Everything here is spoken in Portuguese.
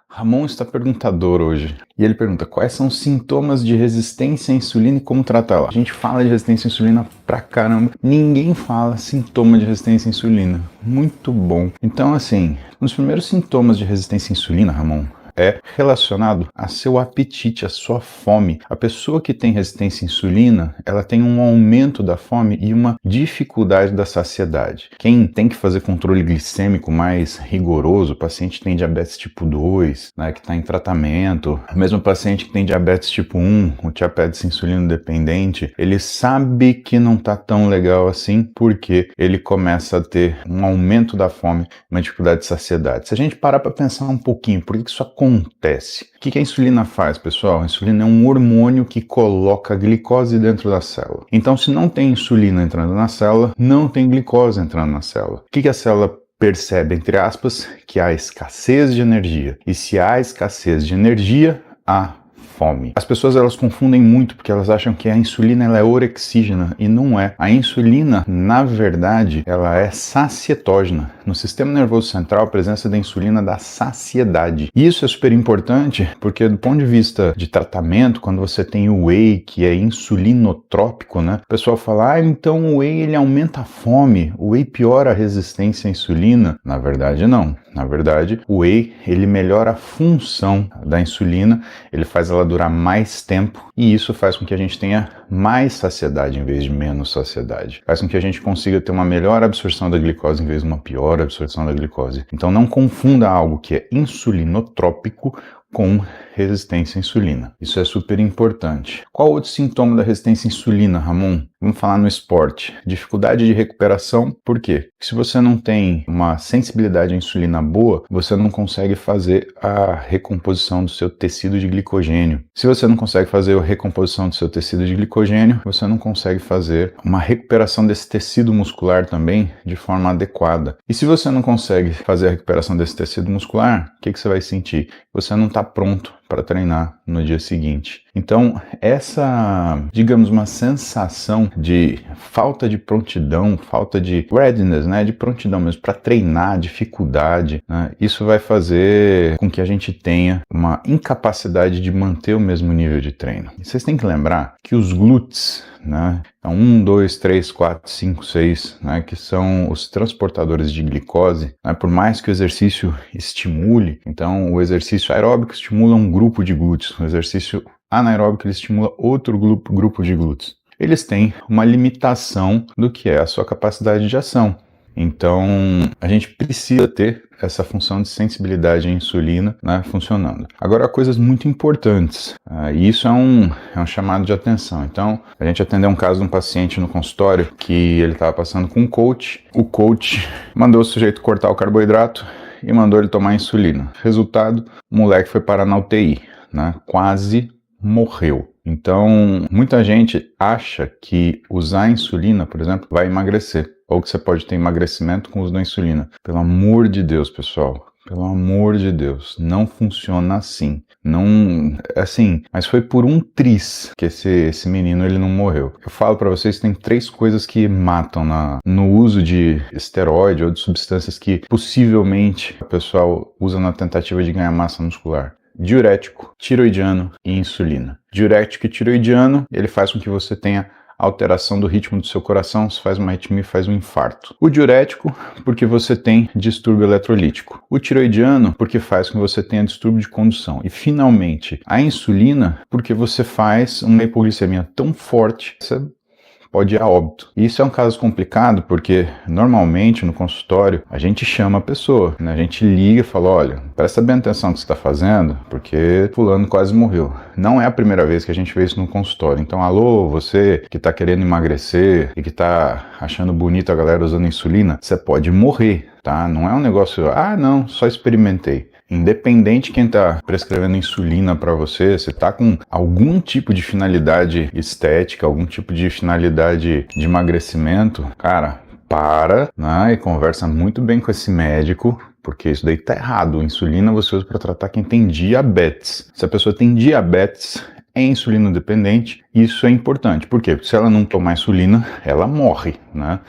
Ramon está perguntador hoje. E ele pergunta quais são os sintomas de resistência à insulina e como tratá-la. A gente fala de resistência à insulina pra caramba. Ninguém fala sintoma de resistência à insulina. Muito bom. Então, assim, um dos primeiros sintomas de resistência à insulina, Ramon, é relacionado a seu apetite, a sua fome. A pessoa que tem resistência à insulina, ela tem um aumento da fome e uma dificuldade da saciedade. Quem tem que fazer controle glicêmico mais rigoroso, o paciente que tem diabetes tipo 2, né, que está em tratamento, mesmo o paciente que tem diabetes tipo 1, o diabetes insulino dependente, ele sabe que não está tão legal assim porque ele começa a ter um aumento da fome, uma dificuldade de saciedade. Se a gente parar para pensar um pouquinho, por que isso acontece? O que a insulina faz, pessoal? A insulina é um hormônio que coloca glicose dentro da célula. Então, se não tem insulina entrando na célula, não tem glicose entrando na célula. O que a célula percebe, entre aspas? Que há escassez de energia. E se há escassez de energia, há fome. As pessoas elas confundem muito porque elas acham que a insulina ela é orexígena e não é. A insulina, na verdade, ela é sacietógena. No sistema nervoso central, a presença da insulina dá saciedade. E isso é super importante porque do ponto de vista de tratamento, quando você tem o whey, que é insulinotrópico, né? O pessoal fala, então o whey ele aumenta a fome, o whey piora a resistência à insulina. Na verdade, não. Na verdade, o whey ele melhora a função da insulina, ele faz ela durar mais tempo e isso faz com que a gente tenha mais saciedade em vez de menos saciedade. Faz com que a gente consiga ter uma melhor absorção da glicose em vez de uma pior absorção da glicose. Então não confunda algo que é insulinotrópico com resistência à insulina. Isso é super importante. Qual outro sintoma da resistência à insulina, Ramon? Vamos falar no esporte. Dificuldade de recuperação. Por quê? Porque se você não tem uma sensibilidade à insulina boa, você não consegue fazer a recomposição do seu tecido de glicogênio. Se você não consegue fazer a recomposição do seu tecido de glicogênio, você não consegue fazer uma recuperação desse tecido muscular também de forma adequada. E se você não consegue fazer a recuperação desse tecido muscular, o que você vai sentir? Você não está pronto para treinar no dia seguinte. Então, essa, digamos, uma sensação de falta de prontidão, falta de readiness, né, de prontidão mesmo para treinar, dificuldade, né, isso vai fazer com que a gente tenha uma incapacidade de manter o mesmo nível de treino. E vocês têm que lembrar que os glúteos, né, então 1, 2, 3, 4, 5, 6, né, que são os transportadores de glicose, né, por mais que o exercício estimule, então o exercício aeróbico estimula um grupo de glúteos, o exercício anaeróbico ele estimula outro grupo de glúteos. Eles têm uma limitação do que é a sua capacidade de ação. Então, a gente precisa ter essa função de sensibilidade à insulina, né, funcionando. Agora, coisas muito importantes, e isso é um chamado de atenção. Então, a gente atendeu um caso de um paciente no consultório que ele estava passando com um coach. O coach mandou o sujeito cortar o carboidrato e mandou ele tomar insulina. Resultado, o moleque foi parar na UTI, né, quase morreu. Então, muita gente acha que usar insulina, por exemplo, vai emagrecer. Ou que você pode ter emagrecimento com o uso da insulina. Pelo amor de Deus, pessoal. Pelo amor de Deus. Não funciona assim. Não, assim, mas foi por um triz que esse menino ele não morreu. Eu falo pra vocês que tem 3 coisas que matam no uso de esteroide ou de substâncias que possivelmente o pessoal usa na tentativa de ganhar massa muscular. Diurético, tiroidiano e insulina. Diurético e tiroidiano, ele faz com que você tenha alteração do ritmo do seu coração, você faz uma arritmia e faz um infarto. O diurético, porque você tem distúrbio eletrolítico. O tiroidiano, porque faz com que você tenha distúrbio de condução. E, finalmente, a insulina, porque você faz uma hipoglicemia tão forte que você pode ir a óbito. E isso é um caso complicado porque, normalmente, no consultório, a gente chama a pessoa, né? A gente liga e fala, olha, presta bem atenção no que você está fazendo, porque fulano quase morreu. Não é a primeira vez que a gente vê isso no consultório. Então, alô, você que está querendo emagrecer e que está achando bonito a galera usando insulina, você pode morrer, tá? Não é um negócio, não, só experimentei. Independente quem está prescrevendo insulina para você, se está com algum tipo de finalidade estética, algum tipo de finalidade de emagrecimento, cara, para, né, e conversa muito bem com esse médico, porque isso daí tá errado. Insulina você usa para tratar quem tem diabetes. Se a pessoa tem diabetes, é insulino dependente, isso é importante. Por quê? Porque se ela não tomar insulina, ela morre, né?